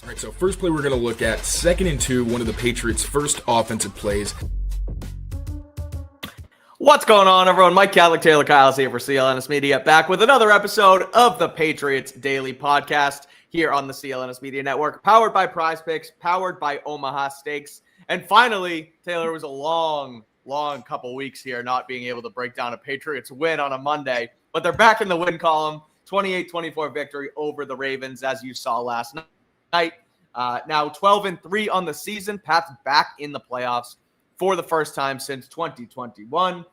All right, so first play we're going to look at, 2nd and 2, one of the Patriots' first offensive plays. What's going on, everyone? Mike Kadlick, Taylor Kyles here for CLNS Media, back with another episode of the Patriots Daily Podcast here on the CLNS Media Network, powered by Prizepicks, powered by Omaha Steaks. And finally, Taylor, it was a long couple weeks here not being able to break down a Patriots win on a Monday, but they're back in the win column, 28-24 victory over the Ravens, as you saw last night. Now 12-3 on the season. Pats back in the playoffs for the first time since 2021.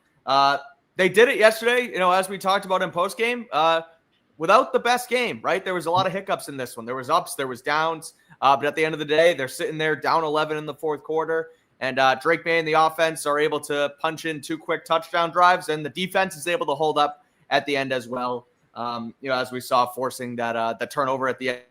They did it yesterday, as we talked about in postgame, without the best game, right? There was a lot of hiccups in this one. There was ups, there was downs, but at the end of the day, they're sitting there down 11 in the fourth quarter, and Drake Maye and the offense are able to punch in 2 quick touchdown drives, and the defense is able to hold up at the end as well. As we saw, forcing that the turnover at the end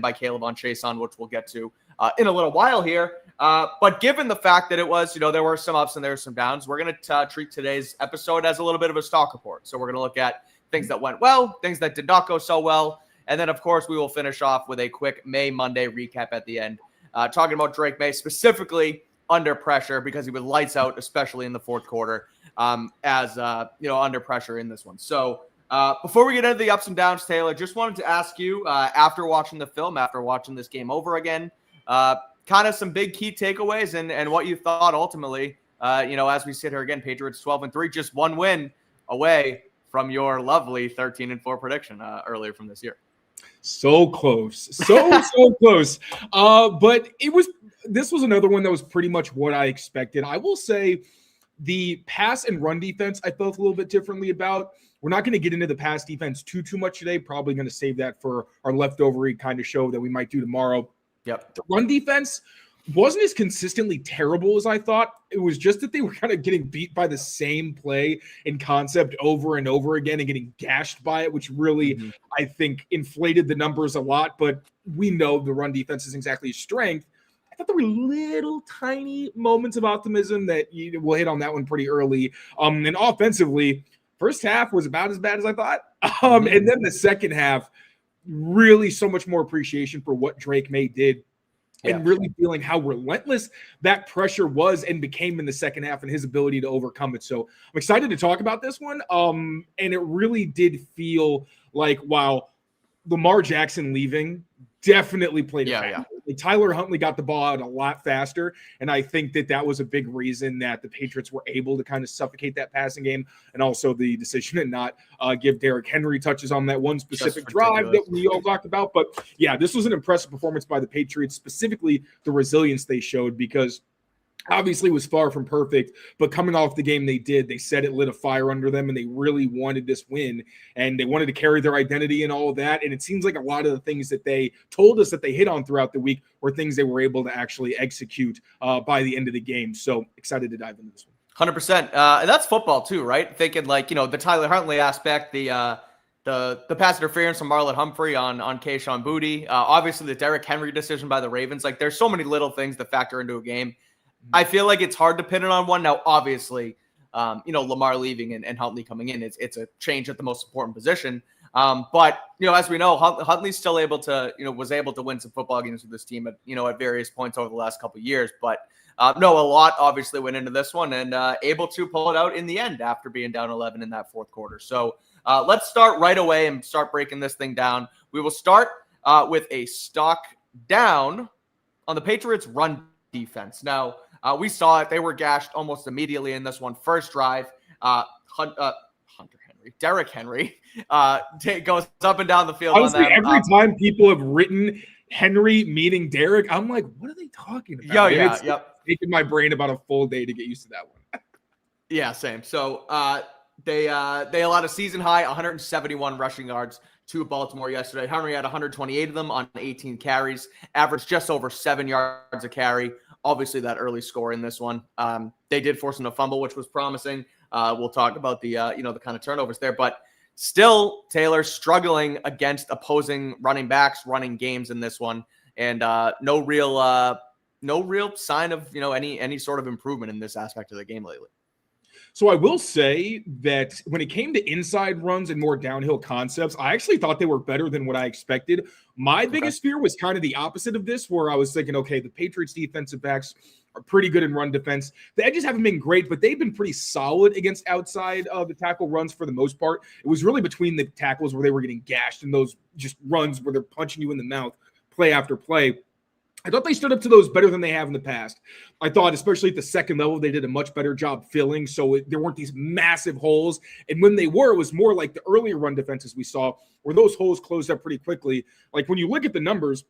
by Caleb on Chason, which we'll get to in a little while here. But given the fact that it was, there were some ups and there were some downs, we're going to treat today's episode as a little bit of a stock report. So we're going to look at things that went well, things that did not go so well. And then, of course, we will finish off with a quick May Monday recap at the end, talking about Drake Maye specifically under pressure because he was lights out, especially in the fourth quarter, under pressure in this one. So before we get into the ups and downs, Taylor, just wanted to ask you, after watching the film, after watching this game over again, kind of some big key takeaways and what you thought ultimately, as we sit here again, Patriots 12-3, just one win away from your lovely 13-4 prediction earlier from this year. So close. So close. But this was another one that was pretty much what I expected. I will say the pass and run defense I felt a little bit differently about. We're not going to get into the pass defense too much today. Probably going to save that for our leftover kind of show that we might do tomorrow. Yep. The run defense wasn't as consistently terrible as I thought. It was just that they were kind of getting beat by the same play and concept over and over again and getting gashed by it, which really, I think, inflated the numbers a lot. But we know the run defense is exactly a strength. I thought there were little tiny moments of optimism that we'll hit on that one pretty early. And offensively, first half was about as bad as I thought. And then the second half, really so much more appreciation for what Drake Maye did and really feeling how relentless that pressure was and became in the second half and his ability to overcome it. So I'm excited to talk about this one. And it really did feel like, wow, Lamar Jackson leaving definitely played a factor. Like Tyler Huntley got the ball out a lot faster, and I think that was a big reason that the Patriots were able to kind of suffocate that passing game, and also the decision to not give Derrick Henry touches on that one specific drive that we all talked about. But, yeah, this was an impressive performance by the Patriots, specifically the resilience they showed because – obviously was far from perfect, but coming off the game they said it lit a fire under them, and they really wanted this win, and they wanted to carry their identity and all of that. And it seems like a lot of the things that they told us that they hit on throughout the week were things they were able to actually execute by the end of the game. So excited to dive into this one. 100%. And that's football too, right? Thinking the Tyler Huntley aspect, the pass interference from Marlon Humphrey on Kayshon Boutte, obviously the Derrick Henry decision by the Ravens. Like there's so many little things that factor into a game. I feel like it's hard to pin it on one. Now, obviously, Lamar leaving and Huntley coming in, it's a change at the most important position. But, as we know, Huntley's still able to, was able to win some football games with this team at various points over the last couple of years. But, a lot obviously went into this one and able to pull it out in the end after being down 11 in that fourth quarter. So let's start right away and start breaking this thing down. We will start with a stock down on the Patriots run defense. Now, we saw it. They were gashed almost immediately in this one. First drive, Derrick Henry goes up and down the field. Honestly, on them. Every time people have written Henry meaning Derrick, I'm like, what are they talking about? It's taken my brain about a full day to get used to that one. Yeah, same. So they allowed a season high 171 rushing yards to Baltimore yesterday. Henry had 128 of them on 18 carries, averaged just over 7 yards a carry. Obviously, that early score in this one. They did force him to fumble, which was promising. We'll talk about the kind of turnovers there. But still, Taylor struggling against opposing running backs, running games in this one. And no real sign of, any sort of improvement in this aspect of the game lately. So I will say that when it came to inside runs and more downhill concepts, I actually thought they were better than what I expected. My biggest fear was kind of the opposite of this, where I was thinking, okay, the Patriots defensive backs are pretty good in run defense. The edges haven't been great, but they've been pretty solid against outside of the tackle runs for the most part. It was really between the tackles where they were getting gashed and those just runs where they're punching you in the mouth play after play. I thought they stood up to those better than they have in the past. I thought, especially at the second level, they did a much better job filling, so there weren't these massive holes. And when they were, it was more like the earlier run defenses we saw, where those holes closed up pretty quickly. Like when you look at the numbers,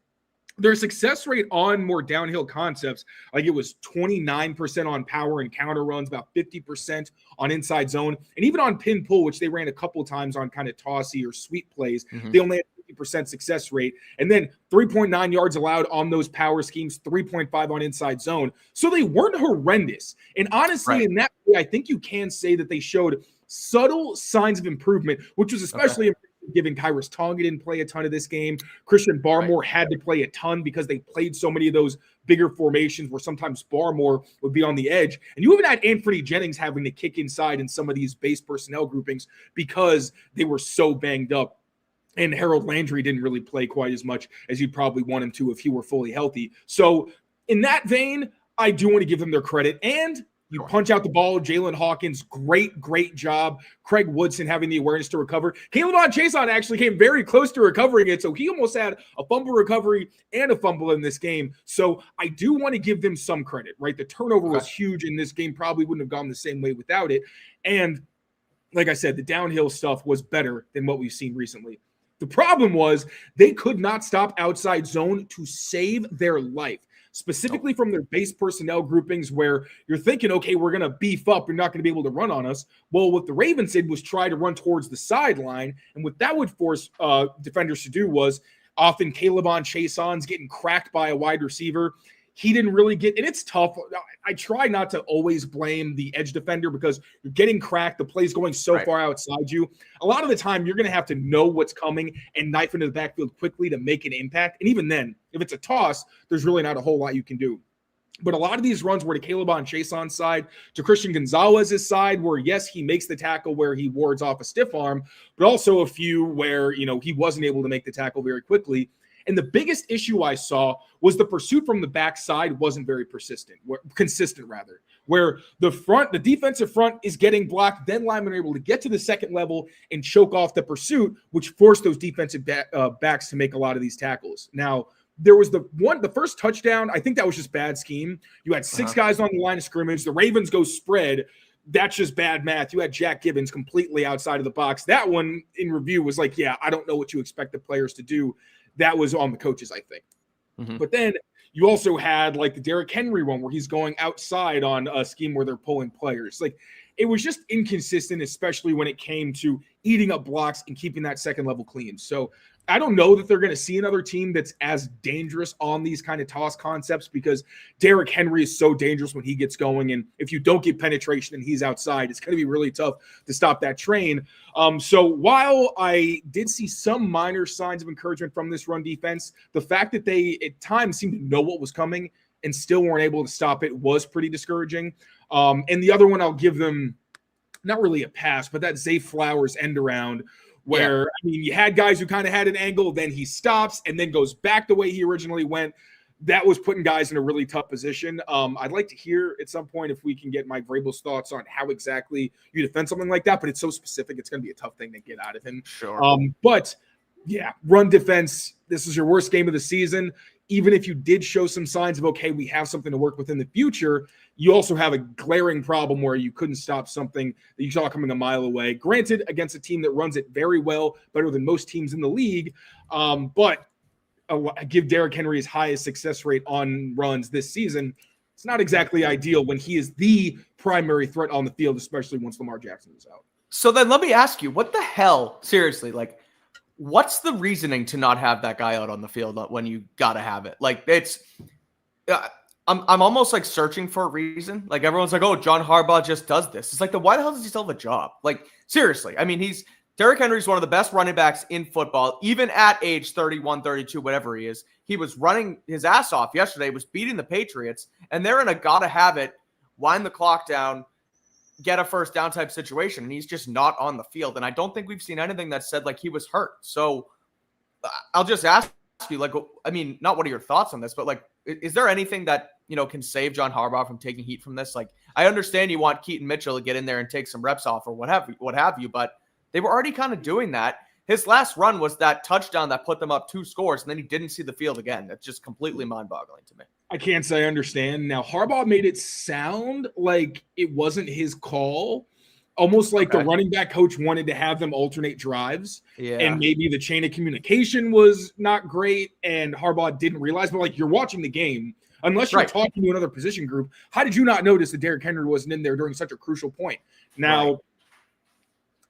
their success rate on more downhill concepts, like it was 29% on power and counter runs, about 50% on inside zone, and even on pin pull, which they ran a couple times on kind of tossy or sweep plays, they only had 50% success rate. And then 3.9 yards allowed on those power schemes, 3.5 on inside zone. So they weren't horrendous. And honestly, in that way, I think you can say that they showed subtle signs of improvement, which was especially given Kyrus Tonga didn't play a ton of this game. Christian Barmore had to play a ton because they played so many of those bigger formations where sometimes Barmore would be on the edge. And you even had Anthony Jennings having to kick inside in some of these base personnel groupings because they were so banged up. And Harold Landry didn't really play quite as much as you'd probably want him to if he were fully healthy. So in that vein, I do want to give them their credit. And you punch out the ball. Jalen Hawkins, great job. Craig Woodson having the awareness to recover. Caleb Chason actually came very close to recovering it, so he almost had a fumble recovery and a fumble in this game. So I do want to give them some credit, right? The turnover was huge in this game. Probably wouldn't have gone the same way without it. And like I said, the downhill stuff was better than what we've seen recently. The problem was they could not stop outside zone to save their life, specifically from their base personnel groupings where you're thinking, okay, we're going to beef up. You're not going to be able to run on us. Well, what the Ravens did was try to run towards the sideline. And what that would force defenders to do was often Caleb Chason's getting cracked by a wide receiver. He didn't really get, and it's tough. I try not to always blame the edge defender because you're getting cracked. The play's going so far outside you. A lot of the time, you're going to have to know what's coming and knife into the backfield quickly to make an impact. And even then, if it's a toss, there's really not a whole lot you can do. But a lot of these runs were to Caleb Chason's side, to Christian Gonzalez's side, where, yes, he makes the tackle where he wards off a stiff arm, but also a few where, he wasn't able to make the tackle very quickly. And the biggest issue I saw was the pursuit from the backside wasn't very consistent, where the defensive front is getting blocked, then linemen are able to get to the second level and choke off the pursuit, which forced those defensive backs to make a lot of these tackles. Now, there was the first touchdown. I think that was just bad scheme. You had six guys on the line of scrimmage. The Ravens go spread. That's just bad math. You had Jack Gibbons completely outside of the box. That one in review was like, yeah, I don't know what you expect the players to do. That was on the coaches, I think. But then you also had like the Derrick Henry one where he's going outside on a scheme where they're pulling players. Like it was just inconsistent, especially when it came to eating up blocks and keeping that second level clean. So I don't know that they're going to see another team that's as dangerous on these kind of toss concepts because Derrick Henry is so dangerous when he gets going. And if you don't get penetration and he's outside, it's going to be really tough to stop that train. So while I did see some minor signs of encouragement from this run defense, the fact that they at times seemed to know what was coming and still weren't able to stop it was pretty discouraging. And the other one, I'll give them not really a pass, but that Zay Flowers end around where, you had guys who kind of had an angle, then he stops and then goes back the way he originally went. That was putting guys in a really tough position. I'd like to hear at some point if we can get Mike Vrabel's thoughts on how exactly you defend something like that, but it's so specific, it's going to be a tough thing to get out of him. Sure. But yeah, run defense, this is your worst game of the season. Even if you did show some signs of, okay, we have something to work with in the future, you also have a glaring problem where you couldn't stop something that you saw coming a mile away. Granted, against a team that runs it very well, better than most teams in the league. But I give Derrick Henry his highest success rate on runs this season. It's not exactly ideal when he is the primary threat on the field, especially once Lamar Jackson is out. So then let me ask you, what the hell, seriously, like, what's the reasoning to not have that guy out on the field when you got to have it? Like, it's I'm almost like searching for a reason. Like, everyone's like, oh, John Harbaugh just does this. It's like, why the hell does he still have a job? Like, seriously. I mean, Derrick Henry's one of the best running backs in football, even at age 31, 32, whatever he is. He was running his ass off yesterday, was beating the Patriots, and they're in a gotta have it, wind the clock down, get a first down type situation, and he's just not on the field. And I don't think we've seen anything that said like he was hurt. So I'll just ask you, like, I mean, not what are your thoughts on this, but like, is there anything that, can save John Harbaugh from taking heat from this? Like, I understand you want Keaton Mitchell to get in there and take some reps off or what have you, but they were already kind of doing that. His last run was that touchdown that put them up 2 scores, and then he didn't see the field again. That's just completely mind-boggling to me. I can't say I understand. Now, Harbaugh made it sound like it wasn't his call, almost like the running back coach wanted to have them alternate drives, and maybe the chain of communication was not great, and Harbaugh didn't realize. But, like, you're watching the game. Unless you're talking to another position group, how did you not notice that Derrick Henry wasn't in there during such a crucial point? Now,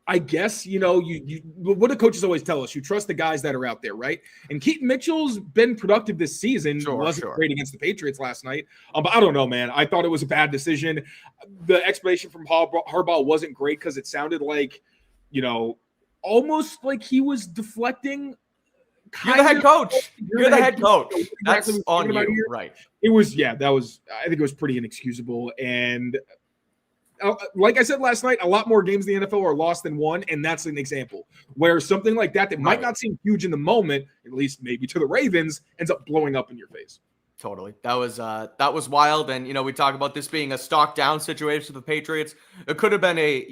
I guess, you what the coaches always tell us, you trust the guys that are out there, right? And Keaton Mitchell's been productive this season. Wasn't great against the Patriots last night. But I don't know, man. I thought it was a bad decision. The explanation from Harbaugh wasn't great because it sounded like, almost like he was deflecting. You're the head coach. You're the head coach. That's on you, right? It was, I think it was pretty inexcusable. And like I said last night, a lot more games in the NFL are lost than won, and that's an example where something like that might not seem huge in the moment, at least maybe to the Ravens, ends up blowing up in your face. Totally. That was wild. And, we talk about this being a stock down situation for the Patriots. It could have been a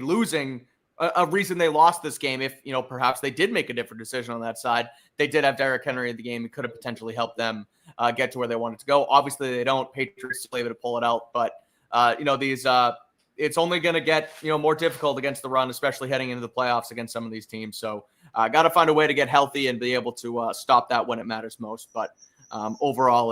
losing a reason they lost this game if, perhaps they did make a different decision on that side. They did have Derrick Henry in the game. It could have potentially helped them get to where they wanted to go. Obviously, they don't. Patriots still able to pull it out. But, it's only going to get, more difficult against the run, especially heading into the playoffs against some of these teams. So got to find a way to get healthy and be able to stop that when it matters most. But overall,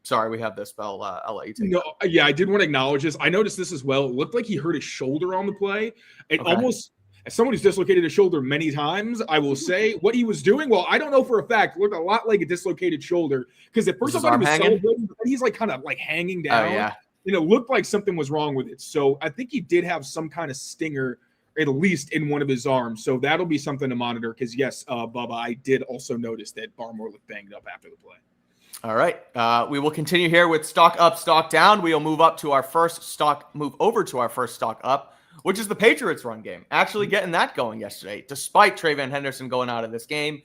sorry, we have this, but I'll let you take it. Yeah, I did want to acknowledge this. I noticed this as well. It looked like he hurt his shoulder on the play. It almost, as someone who's dislocated his shoulder many times, I will say what he was doing, well, I don't know for a fact, looked a lot like a dislocated shoulder. Because at first I thought he was celebrating, but he's like kind of like hanging down. Oh, yeah. It looked like something was wrong with it. So I think he did have some kind of stinger, at least in one of his arms. So that'll be something to monitor. Because, yes, Bubba, I did also notice that Barmore looked banged up after the play. All right. We will continue here with stock up, stock down. We'll move over to our first stock up, which is the Patriots run game. Actually getting that going yesterday, despite Trayvon Henderson going out of this game.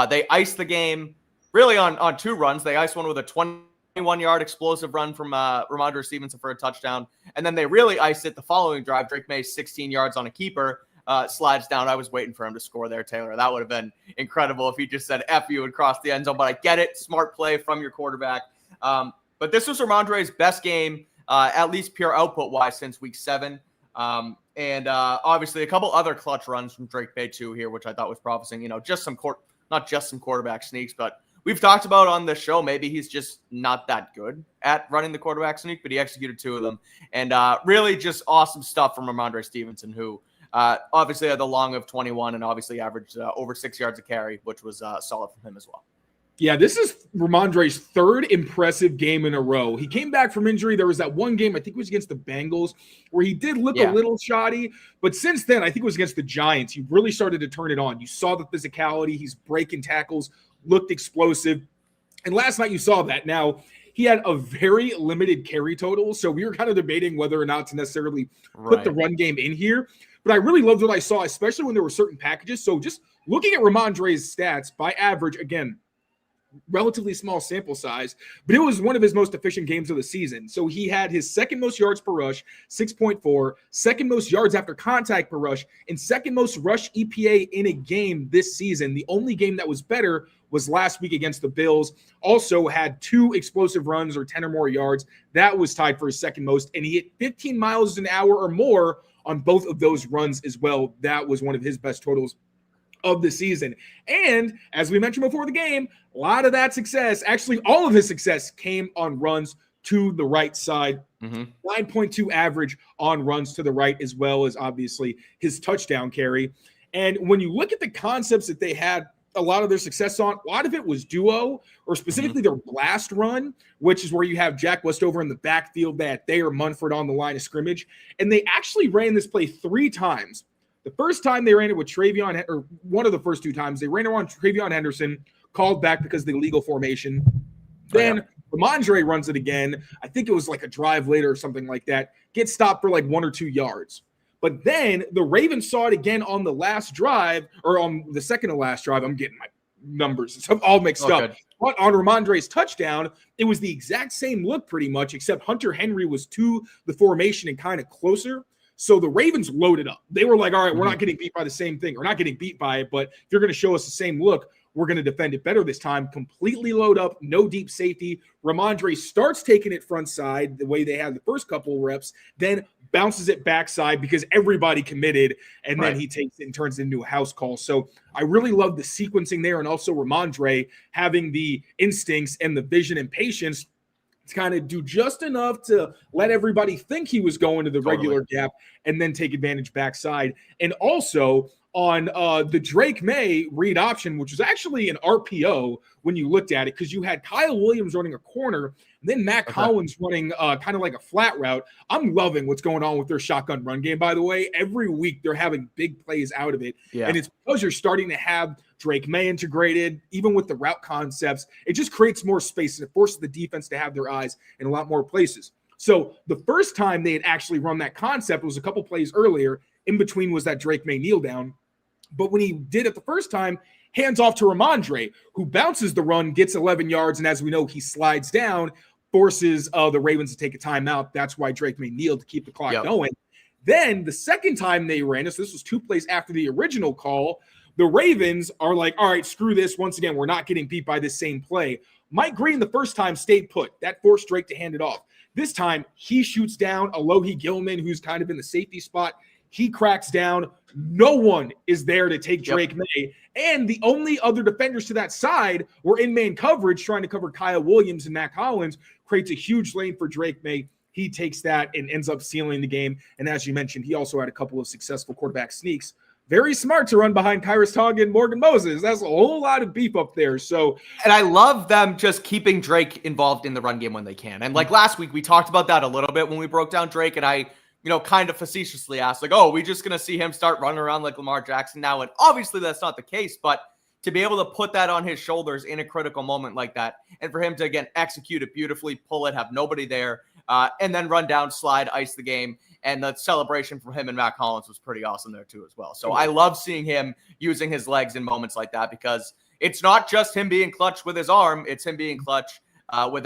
They iced the game really on 2 runs. They iced one with a 21-yard explosive run from Ramondre Stevenson for a touchdown. And then they really iced it the following drive. Drake Maye 16 yards on a keeper. Slides down. I was waiting for him to score there, Taylor. That would have been incredible if he just said F you and crossed the end zone. But I get it. Smart play from your quarterback. But this was Ramondre's best game, at least pure output-wise, since week 7. And obviously a couple other clutch runs from Drake Maye too here, which I thought was promising. Just some not just some quarterback sneaks, but we've talked about on the show, maybe he's just not that good at running the quarterback sneak, but he executed 2 of them. And really just awesome stuff from Ramondre Stevenson, who obviously had the long of 21 and obviously averaged over 6 yards a carry, which was solid from him as well. Yeah, this is Ramondre's 3rd impressive game in a row. He came back from injury. There was that one game, I think it was against the Bengals, where he did look a little shoddy. But since then, I think it was against the Giants, he really started to turn it on. You saw the physicality. He's breaking tackles, looked explosive. And last night you saw that. Now, he had a very limited carry total, so we were kind of debating whether or not to necessarily put the run game in here. But I really loved what I saw, especially when there were certain packages. So just looking at Ramondre's stats, by average, again, relatively small sample size, but it was one of his most efficient games of the season. So he had his 2nd most yards per rush, 6.4, 2nd most yards after contact per rush, and 2nd most rush EPA in a game this season. The only game that was better was last week against the Bills. Also had 2 explosive runs or 10 or more yards. That was tied for his 2nd most, and he hit 15 miles an hour or more on both of those runs as well. That was one of his best totals of the season. And as we mentioned before the game, a lot of that success, actually all of his success, came on runs to the right side. 9.2 average on runs to the right, as well as obviously his touchdown carry. And when you look at the concepts that they had a lot of their success on, a lot of it was duo, or specifically their blast run, which is where you have Jack Westover in the backfield, that Thayer Munford on the line of scrimmage. And they actually ran this play 3 times. The first time they ran it with Trayvon, or one of the first 2 times, they ran it on Trayvon Henderson, called back because of the illegal formation. Then Ramondre runs it again. I think it was like a drive later or something like that. Gets stopped for like 1 or 2 yards. But then the Ravens saw it again on the last drive, or on the second to last drive. I'm getting my numbers all mixed up. Good. But on Ramondre's touchdown, it was the exact same look pretty much, except Hunter Henry was to the formation and kind of closer. So the Ravens loaded up. They were like, all right, we're not getting beat by the same thing. We're not getting beat by it, but if you're going to show us the same look, we're going to defend it better this time. Completely load up, no deep safety. Ramondre starts taking it front side the way they had the first couple of reps, then bounces it backside because everybody committed, and then he takes it and turns it into a house call. So I really love the sequencing there, and also Ramondre having the instincts and the vision and patience to kind of do just enough to let everybody think he was going to the regular gap and then take advantage backside. And also on the Drake Maye read option, which was actually an RPO when you looked at it, because you had Kyle Williams running a corner, and then Matt Collins running kind of like a flat route. I'm loving what's going on with their shotgun run game, by the way. Every week they're having big plays out of it. And it's because you're starting to have Drake Maye integrated, even with the route concepts. It just creates more space, and it forces the defense to have their eyes in a lot more places. So the first time they had actually run that concept was a couple plays earlier. In between was that Drake Maye kneel down. But when he did it the first time, hands off to Ramondre, who bounces the run, gets 11 yards, and as we know, he slides down, forces the Ravens to take a timeout. That's why Drake Maye kneeled to keep the clock going. Then the second time they ran this was 2 plays after the original call, the Ravens are like, all right, screw this. Once again, we're not getting beat by this same play. Mike Green the first time stayed put. That forced Drake to hand it off. This time, he shoots down Alohi Gilman, who's kind of in the safety spot. He cracks down. No one is there to take Drake Maye. And the only other defenders to that side were in man coverage trying to cover Kyle Williams and Matt Collins. Creates a huge lane for Drake Maye. He takes that and ends up sealing the game. And as you mentioned, he also had a couple of successful quarterback sneaks. Very smart to run behind Kyrus Tonga and Morgan Moses. That's a whole lot of beef up there. So, and I love them just keeping Drake involved in the run game when they can. And like last week, we talked about that a little bit when we broke down Drake, and I kind of facetiously asked, like, oh, we just going to see him start running around like Lamar Jackson now? And obviously that's not the case, but to be able to put that on his shoulders in a critical moment like that, and for him to, again, execute it beautifully, pull it, have nobody there, and then run down, slide, ice the game. And the celebration from him and Matt Collins was pretty awesome there too as well. So I love seeing him using his legs in moments like that, because it's not just him being clutch with his arm, it's him being clutch with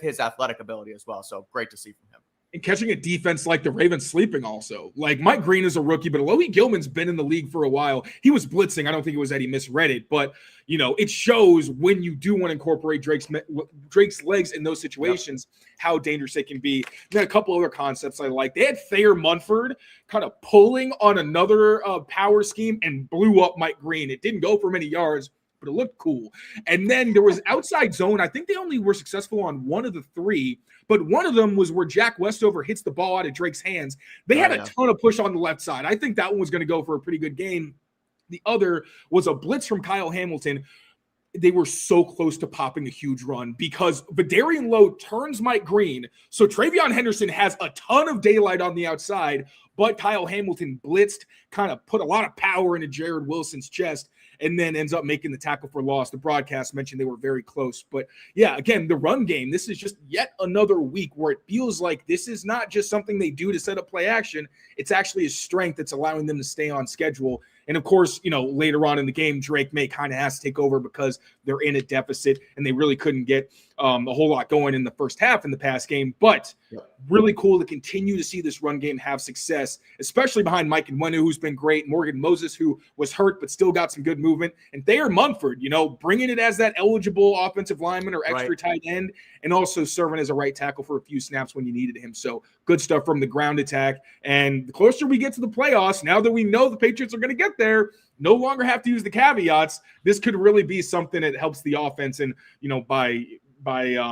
his athletic ability as well. So great to see from him. And catching a defense like the Ravens sleeping also. Like, Mike Green is a rookie, but Alohi Gilman's been in the league for a while. He was blitzing. I don't think it was that he misread it, but, it shows when you do want to incorporate Drake's legs in those situations, how dangerous it can be. And then a couple other concepts I like. They had Thayer Munford kind of pulling on another power scheme and blew up Mike Green. It didn't go for many yards, but it looked cool. And then there was outside zone. I think they only were successful on one of the 3, but one of them was where Jack Westover hits the ball out of Drake's hands. They had a ton of push on the left side. I think that one was going to go for a pretty good game. The other was a blitz from Kyle Hamilton. They were so close to popping a huge run because Vidarian Lowe turns Mike Green. So Travion Henderson has a ton of daylight on the outside, but Kyle Hamilton blitzed, kind of put a lot of power into Jared Wilson's chest, and then ends up making the tackle for loss. The broadcast mentioned they were very close. But yeah, again, the run game, this is just yet another week where it feels like this is not just something they do to set up play action. It's actually a strength that's allowing them to stay on schedule. And of course, later on in the game, Drake Maye kind of has to take over because they're in a deficit and they really couldn't get a whole lot going in the first half in the pass game. But really cool to continue to see this run game have success, especially behind Mike Nwenu, who's been great, Morgan Moses, who was hurt but still got some good movement, and Thayer Munford, bringing it as that eligible offensive lineman or extra tight end, and also serving as a right tackle for a few snaps when you needed him. So good stuff from the ground attack. And the closer we get to the playoffs, now that we know the Patriots are going to get there, no longer have to use the caveats. This could really be something that helps the offense and, by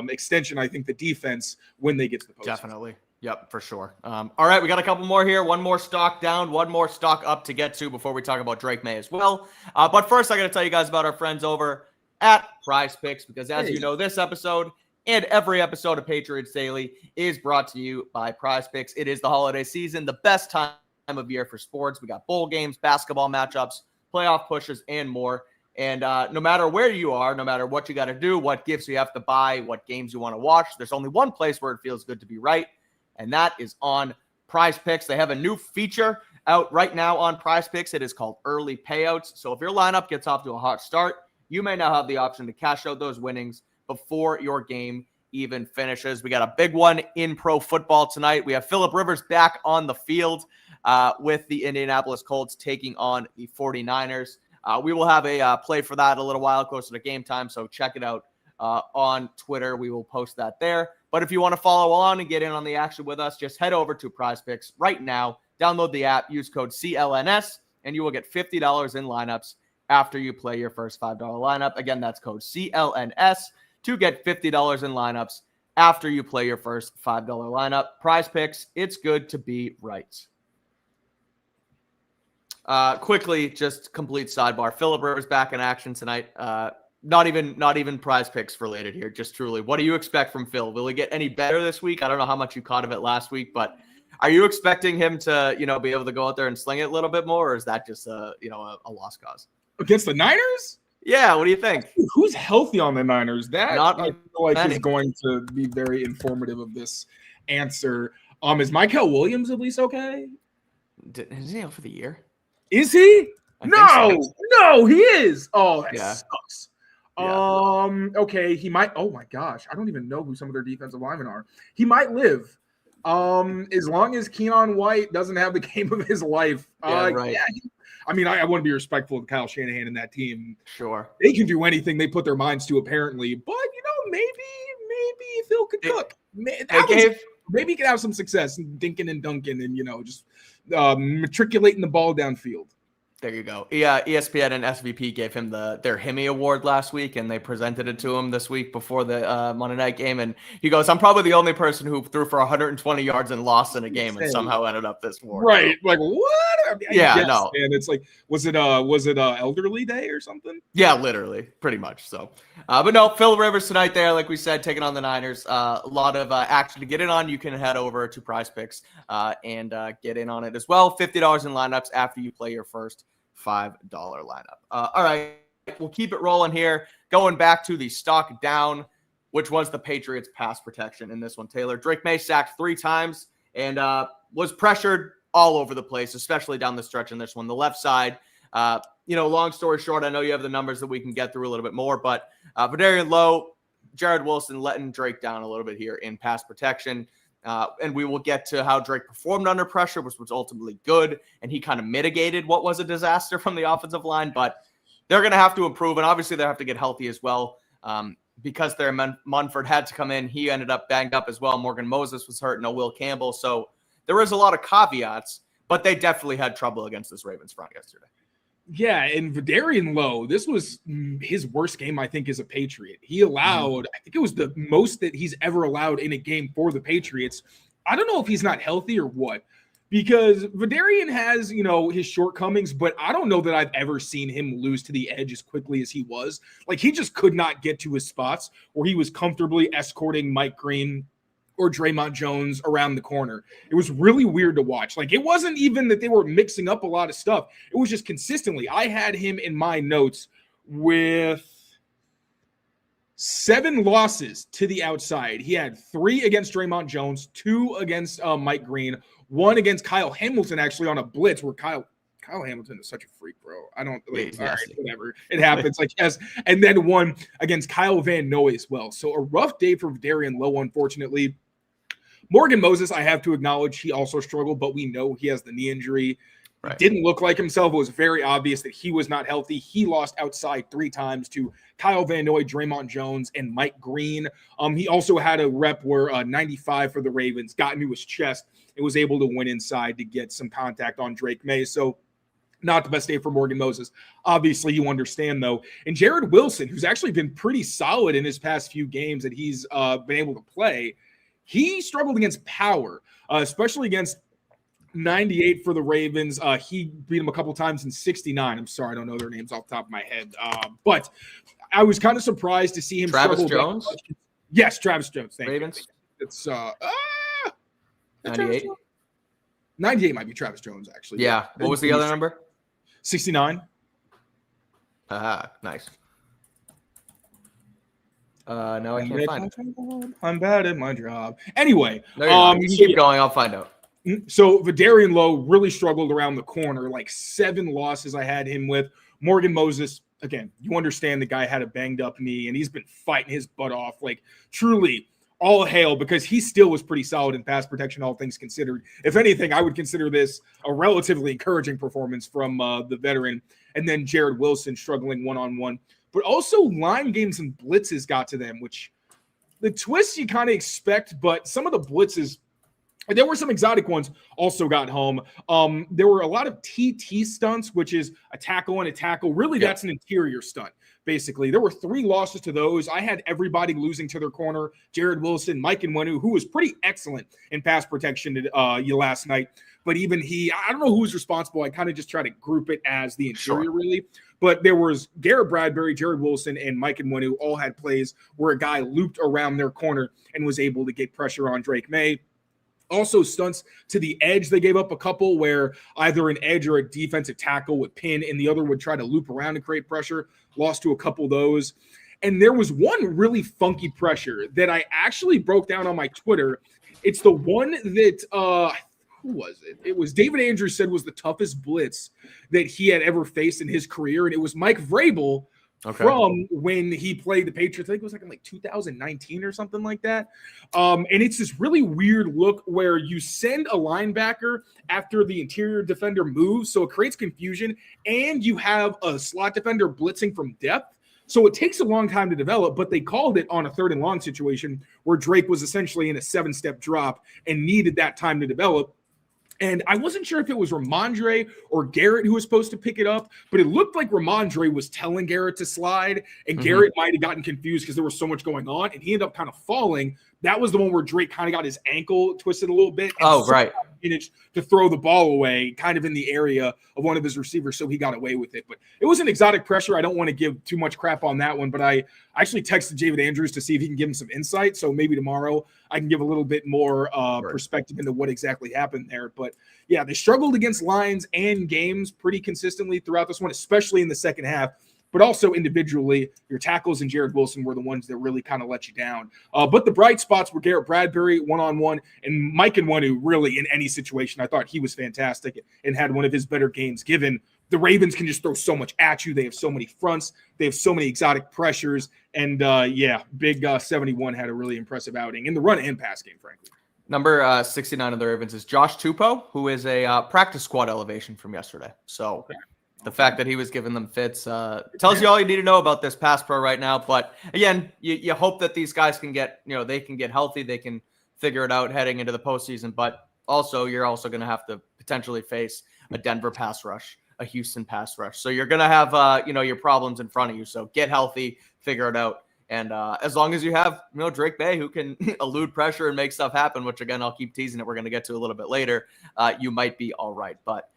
extension, I think the defense when they get to the postseason. Definitely. Yep, for sure. All right, we got a couple more here. One more stock down, one more stock up to get to before we talk about Drake Maye as well. But first, I got to tell you guys about our friends over at Prizepicks, because as you know, this episode and every episode of Patriots Daily is brought to you by Prizepicks. It is the holiday season, the best time of year for sports. We got bowl games, basketball matchups, playoff pushes, and more. And no matter where you are, no matter what you got to do, what gifts you have to buy, what games you want to watch, there's only one place where it feels good to be right, and that is on Prizepicks. They have a new feature out right now on Prizepicks. It is called Early Payouts. So if your lineup gets off to a hot start, you may now have the option to cash out those winnings before your game even finishes. We got a big one in pro football tonight. We have Phillip Rivers back on the field with the Indianapolis Colts taking on the 49ers. We will have a play for that a little while closer to game time, so check it out on Twitter. We will post that there. But if you want to follow along and get in on the action with us, just head over to Prizepicks right now. Download the app, use code CLNS, and you will get $50 in lineups after you play your first $5 lineup. Again, that's code CLNS to get $50 in lineups after you play your first $5 lineup. Prizepicks, it's good to be right. Quickly, just complete sidebar. Phillip Rivers back in action tonight. Not even Prizepicks related here. Just truly, what do you expect from Phil? Will he get any better this week? I don't know how much you caught of it last week, but are you expecting him to, be able to go out there and sling it a little bit more, or is that just a lost cause against the Niners? Yeah, what do you think? Who's healthy on the Niners? That I feel like many. is going to be very informative of this answer. Is Michael Williams at least okay? Is he out for the year? Is he? No, he is. Oh, that Yeah. sucks. Yeah. Okay, he might. Oh my gosh, I don't even know who some of their defensive linemen are. He might live. As long as Keenan White doesn't have the game of his life. Right. Yeah, I want to be respectful of Kyle Shanahan and that team. Sure. They can do anything they put their minds to, apparently. But, maybe Phil could cook. Maybe he could have some success dinking and dunking and, just matriculating the ball downfield. There you go. Yeah, ESPN and SVP gave him their Hemi Award last week, and they presented it to him this week before the Monday night game. And he goes, "I'm probably the only person who threw for 120 yards and lost in a game, and somehow ended up this award." Right? Like what? No. And it's like, was it Elderly Day or something? Yeah, literally, pretty much. So, but no, Phil Rivers tonight there, like we said, taking on the Niners. A lot of action to get in on. You can head over to Prizepicks and get in on it as well. $50 in lineups after you play your first $5 lineup. All right, we'll keep it rolling here. Going back to the stock down, which was the Patriots pass protection in this one. Taylor, Drake Maye sacked 3 times and was pressured all over the place, especially down the stretch in this one. The left side, long story short, I know you have the numbers that we can get through a little bit more, but Vadarian Lowe, Jared Wilson letting Drake down a little bit here in pass protection. And we will get to how Drake performed under pressure, which was ultimately good, and he kind of mitigated what was a disaster from the offensive line. But they're going to have to improve, and obviously they have to get healthy as well because their Munford had to come in. He ended up banged up as well. Morgan Moses was hurt, no Will Campbell. So there is a lot of caveats, but they definitely had trouble against this Ravens front yesterday. Yeah, and Vadarian Lowe, this was his worst game, I think, as a Patriot. He allowed, I think it was the most that he's ever allowed in a game for the Patriots. I don't know if he's not healthy or what, because Vadarian has, his shortcomings, but I don't know that I've ever seen him lose to the edge as quickly as he was. Like, he just could not get to his spots where he was comfortably escorting Mike Green or Draymond Jones around the corner. It was really weird to watch. Like, it wasn't even that they were mixing up a lot of stuff. It was just consistently. I had him in my notes with 7 losses to the outside. He had 3 against Draymond Jones, 2 against Mike Green, 1 against Kyle Hamilton, actually on a blitz where Kyle Hamilton is such a freak, bro. I don't like, all right, whatever. It happens. Like, yes. And then 1 against Kyle Van Noy as well. So a rough day for Vadarian Lowe, unfortunately. Morgan Moses, I have to acknowledge, he also struggled, but we know he has the knee injury. Right. It didn't look like himself. It was very obvious that he was not healthy. He lost outside 3 times to Kyle Van Noy, Draymond Jones, and Mike Green. He also had a rep where 95 for the Ravens got into his chest and was able to win inside to get some contact on Drake Maye. So not the best day for Morgan Moses. Obviously, you understand, though. And Jared Wilson, who's actually been pretty solid in his past few games that he's been able to play, he struggled against power, especially against 98 for the Ravens. He beat him a couple times in 69. I'm sorry, I don't know their names off the top of my head. But I was kind of surprised to see him Travis struggle. Jones? Yes, Travis Jones. Thank Ravens? You. It's 98? 98 might be Travis Jones, actually. Yeah. What was the other number? 69. Nice. No, I can't find it. I'm bad at my job. Anyway, No, you can keep going. I'll find out. So Vidarian Lowe really struggled around the corner, like 7 losses I had him with. Morgan Moses, again, you understand the guy had a banged up knee and he's been fighting his butt off. Like truly all hail, because he still was pretty solid in pass protection, all things considered. If anything, I would consider this a relatively encouraging performance from the veteran. And then Jared Wilson struggling one-on-one. But also line games and blitzes got to them, which the twists you kind of expect, but some of the blitzes, there were some exotic ones, also got home. There were a lot of TT stunts, which is a tackle and a tackle. Really, that's an interior stunt, basically. There were 3 losses to those. I had everybody losing to their corner. Jared Wilson, Mike Nwenu, who was pretty excellent in pass protection last night. But even he, I don't know who was responsible. I kind of just try to group it as the interior, really. But there was Garrett Bradbury, Jared Wilson, and Mike Nwenu all had plays where a guy looped around their corner and was able to get pressure on Drake Maye. Also stunts to the edge. They gave up a couple where either an edge or a defensive tackle would pin and the other would try to loop around and create pressure. Lost to a couple of those. And there was one really funky pressure that I actually broke down on my Twitter. It's the one that who was it? It was David Andrews said was the toughest blitz that he had ever faced in his career. And it was Mike Vrabel from when he played the Patriots. I think it was like in 2019 or something like that. And it's this really weird look where you send a linebacker after the interior defender moves, so it creates confusion, and you have a slot defender blitzing from depth. So it takes a long time to develop, but they called it on a 3rd and long situation where Drake was essentially in a 7-step drop and needed that time to develop. And I wasn't sure if it was Ramondre or Garrett who was supposed to pick it up, but it looked like Ramondre was telling Garrett to slide, and Garrett might have gotten confused because there was so much going on, and he ended up kind of falling. That was the one where Drake kind of got his ankle twisted a little bit. And managed to throw the ball away kind of in the area of one of his receivers, so he got away with it. But it was an exotic pressure. I don't want to give too much crap on that one, but I actually texted David Andrews to see if he can give him some insight. So maybe tomorrow I can give a little bit more perspective into what exactly happened there. But yeah, they struggled against lines and games pretty consistently throughout this one, especially in the second half. But also individually, your tackles and Jared Wilson were the ones that really kind of let you down. But the bright spots were Garrett Bradbury one-on-one and Mike Nwenu really in any situation. I thought he was fantastic and had one of his better games, given the Ravens can just throw so much at you. They have so many fronts. They have so many exotic pressures. And, big 71 had a really impressive outing in the run and pass game, frankly. Number 69 of the Ravens is Josh Tupou, who is a practice squad elevation from yesterday. So the fact that he was giving them fits tells you all you need to know about this pass pro right now. But again, you hope that these guys can get, they can get healthy. They can figure it out heading into the postseason. But also, you're also going to have to potentially face a Denver pass rush, a Houston pass rush. So you're going to have, your problems in front of you. So get healthy, figure it out. And as long as you have, Drake Maye, who can elude pressure and make stuff happen, which again, I'll keep teasing it. We're going to get to a little bit later. You might be all right. But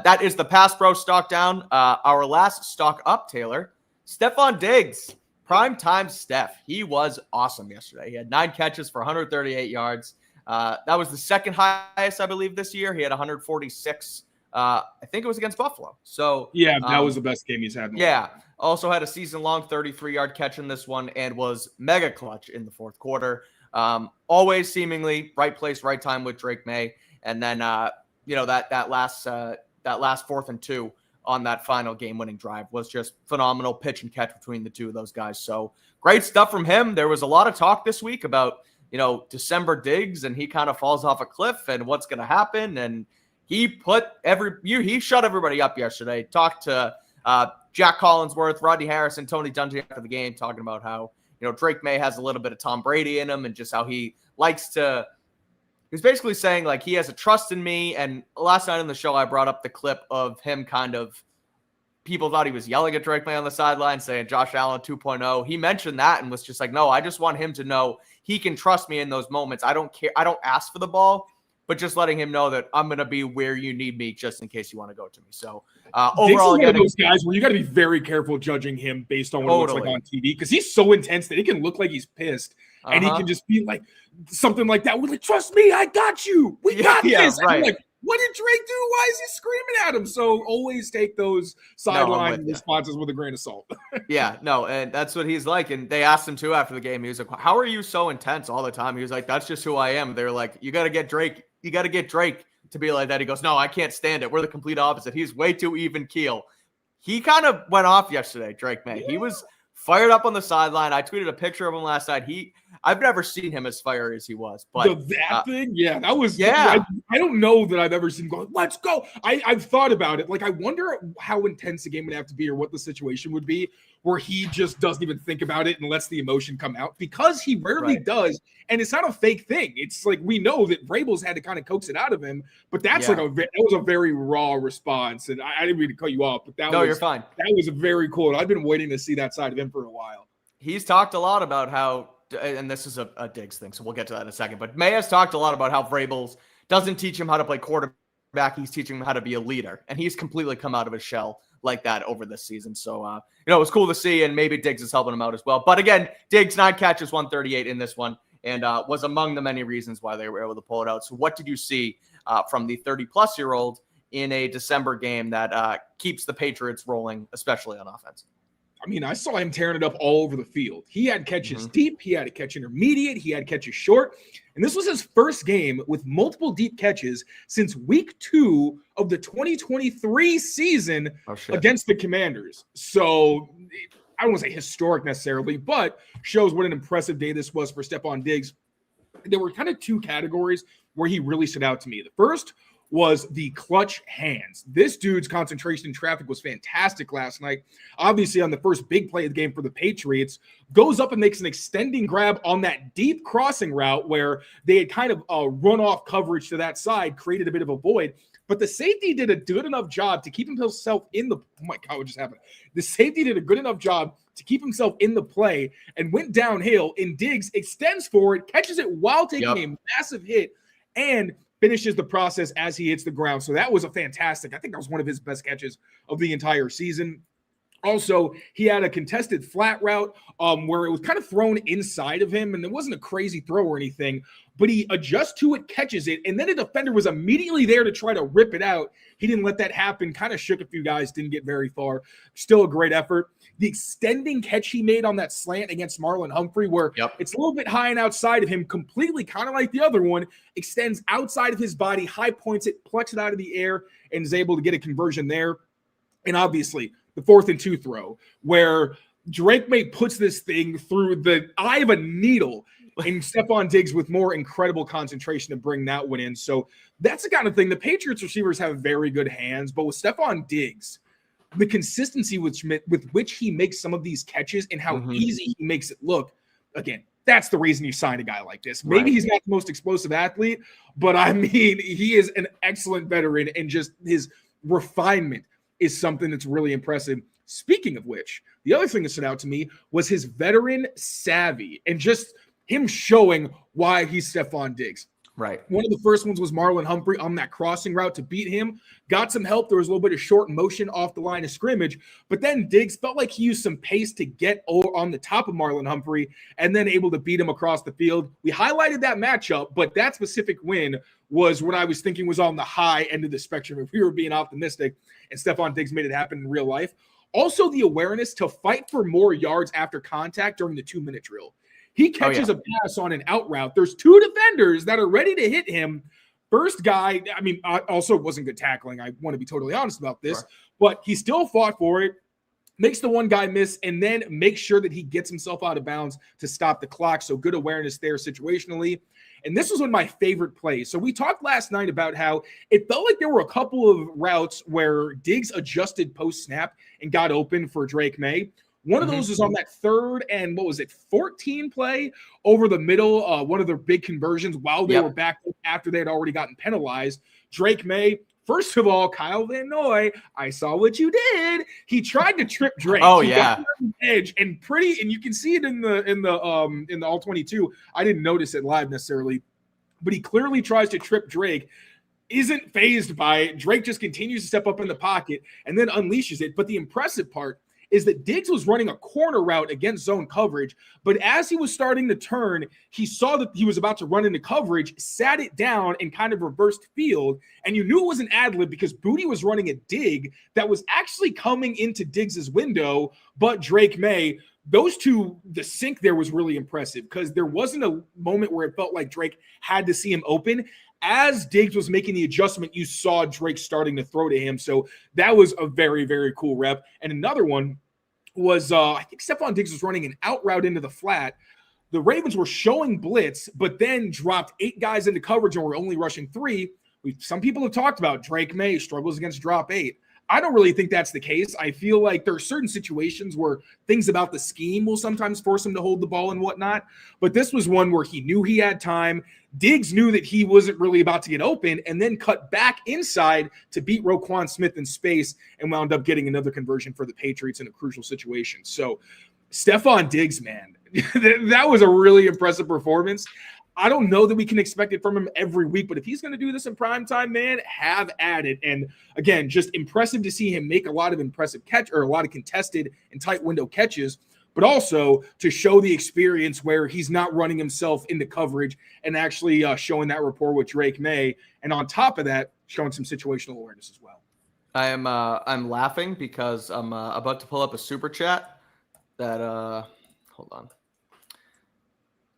that is the pass pro stock down. Our last stock up, Taylor, Stefon Diggs, prime time Steph. He was awesome yesterday. He had 9 catches for 138 yards. That was the second highest, I believe, this year. He had 146. I think it was against Buffalo. So yeah, that was the best game he's had. Also had a season-long 33-yard catch in this one and was mega clutch in the fourth quarter. Always seemingly right place, right time with Drake Maye. And then, that last 4th and 2 on that final game-winning drive was just phenomenal pitch and catch between the two of those guys. So great stuff from him. There was a lot of talk this week about, December Diggs, and he kind of falls off a cliff and what's going to happen. And he shut everybody up yesterday. Talked to Jack Collinsworth, Rodney Harrison, Tony Dungy after the game, talking about how, Drake Maye has a little bit of Tom Brady in him and just how he likes to – he's basically saying, like, he has a trust in me. And last night on the show, I brought up the clip of him kind of – people thought he was yelling at Drake Maye on the sideline, saying Josh Allen 2.0. He mentioned that and was just like, no, I just want him to know he can trust me in those moments. I don't care. I don't ask for the ball, but just letting him know that I'm going to be where you need me just in case you want to go to me. So overall, one of those guys where you got to be very careful judging him based on what it looks like on TV, because he's so intense that he can look like he's pissed and he can just be like something like that. We're like, trust me, I got you. We got this. Right. Like, what did Drake do? Why is he screaming at him? So always take those sideline responses with a grain of salt. Yeah, no, and that's what he's like. And they asked him too after the game. He was like, "How are you so intense all the time?" He was like, "That's just who I am." They're like, "You got to get Drake. You got to get Drake to be like that." He goes, "No, I can't stand it. We're the complete opposite. He's way too even keel." He kind of went off yesterday, Drake Maye. Yeah. He was fired up on the sideline. I tweeted a picture of him last night. I've never seen him as fiery as he was. But that thing, yeah, that was. Yeah, I don't know that I've ever seen him going, "Let's go." I've thought about it. Like, I wonder how intense the game would have to be, or what the situation would be, where he just doesn't even think about it and lets the emotion come out, because he rarely does. And it's not a fake thing. It's like, we know that Vrabel's had to kind of coax it out of him, but that's that was a very raw response. And I didn't mean to cut you off, but you're fine. That was very cool. I've been waiting to see that side of him for a while. He's talked a lot about how, and this is a Diggs thing, so we'll get to that in a second, but Maye has talked a lot about how Vrabel doesn't teach him how to play quarterback. He's teaching him how to be a leader, and he's completely come out of his shell like that over this season. So, it was cool to see, and maybe Diggs is helping him out as well. But again, Diggs, 9 catches, 138 in this one, and was among the many reasons why they were able to pull it out. So what did you see from the 30-plus-year-old in a December game that keeps the Patriots rolling, especially on offense? I mean, I saw him tearing it up all over the field. He had catches deep. He had a catch intermediate. He had catches short. And this was his first game with multiple deep catches since week 2 of the 2023 season against the Commanders. So I don't want to say historic necessarily, but shows what an impressive day this was for Stefon Diggs. There were kind of 2 categories where he really stood out to me. The first was the clutch hands. This dude's concentration in traffic was fantastic last night. Obviously, on the first big play of the game for the Patriots, goes up and makes an extending grab on that deep crossing route where they had kind of run off coverage to that side, created a bit of a void. But the safety did a good enough job to keep himself in the – oh, my God, what just happened? The safety did a good enough job to keep himself in the play and went downhill, and Diggs extends forward, catches it while taking a massive hit, and – finishes the process as he hits the ground. So that was I think that was one of his best catches of the entire season. Also, he had a contested flat route where it was kind of thrown inside of him, and it wasn't a crazy throw or anything, but he adjusts to it, catches it, and then a defender was immediately there to try to rip it out. He didn't let that happen, kind of shook a few guys, didn't get very far. Still a great effort. The extending catch he made on that slant against Marlon Humphrey, where it's a little bit high and outside of him, completely kind of like the other one, extends outside of his body, high points it, plucks it out of the air, and is able to get a conversion there. And obviously, the 4th and 2 throw, where Drake Maye puts this thing through the eye of a needle, and Stefon Diggs with more incredible concentration to bring that one in. So that's the kind of thing. The Patriots receivers have very good hands, but with Stefon Diggs, the consistency with which he makes some of these catches and how easy he makes it look, again, that's the reason you sign a guy like this. Maybe he's not the most explosive athlete, but I mean, he is an excellent veteran, and just his refinement is something that's really impressive. Speaking of which, the other thing that stood out to me was his veteran savvy and just him showing why he's Stefon Diggs. Right. One of the first ones was Marlon Humphrey on that crossing route to beat him. Got some help. There was a little bit of short motion off the line of scrimmage, but then Diggs felt like he used some pace to get on the top of Marlon Humphrey and then able to beat him across the field. We highlighted that matchup, but that specific win was what I was thinking was on the high end of the spectrum if we were being optimistic, and Stefon Diggs made it happen in real life. Also, the awareness to fight for more yards after contact during the 2-minute drill. He catches a pass on an out route. There's 2 defenders that are ready to hit him. First guy, I mean, also wasn't good tackling. I want to be totally honest about this, but he still fought for it, makes the one guy miss, and then makes sure that he gets himself out of bounds to stop the clock. So good awareness there situationally. And this was one of my favorite plays. So we talked last night about how it felt like there were a couple of routes where Diggs adjusted post-snap and got open for Drake Maye. One of those was on that 3rd and 14 play over the middle, one of their big conversions while they were back after they had already gotten penalized. Drake Maye, first of all, Kyle Van Noy, I saw what you did. He tried to trip Drake. He got on the edge and you can see it in the all 22. I didn't notice it live necessarily, but he clearly tries to trip Drake. Isn't phased by it. Drake just continues to step up in the pocket and then unleashes it. But the impressive part is that Diggs was running a corner route against zone coverage, but as he was starting to turn, he saw that he was about to run into coverage, sat it down, and kind of reversed field. And you knew it was an ad lib because Booty was running a dig that was actually coming into Diggs's window, but Drake Maye, those two, the sync there was really impressive because there wasn't a moment where it felt like Drake had to see him open. As Diggs was making the adjustment, you saw Drake starting to throw to him. So that was a very, very cool rep. And another one was, I think Stefon Diggs was running an out route into the flat. The Ravens were showing blitz, but then dropped 8 guys into coverage and were only rushing 3. Some people have talked about Drake Maye struggles against drop 8. I don't really think that's the case. I feel like there are certain situations where things about the scheme will sometimes force him to hold the ball and whatnot. But this was one where he knew he had time. Diggs knew that he wasn't really about to get open and then cut back inside to beat Roquan Smith in space and wound up getting another conversion for the Patriots in a crucial situation. So Stefon Diggs, man, that was a really impressive performance. I don't know that we can expect it from him every week, but if he's going to do this in prime time, man, have at it. And again, just impressive to see him make a lot of impressive catch or a lot of contested and tight window catches, but also to show the experience where he's not running himself into coverage and actually showing that rapport with Drake Maye. And on top of that, showing some situational awareness as well. I'm laughing because I'm about to pull up a super chat that hold on.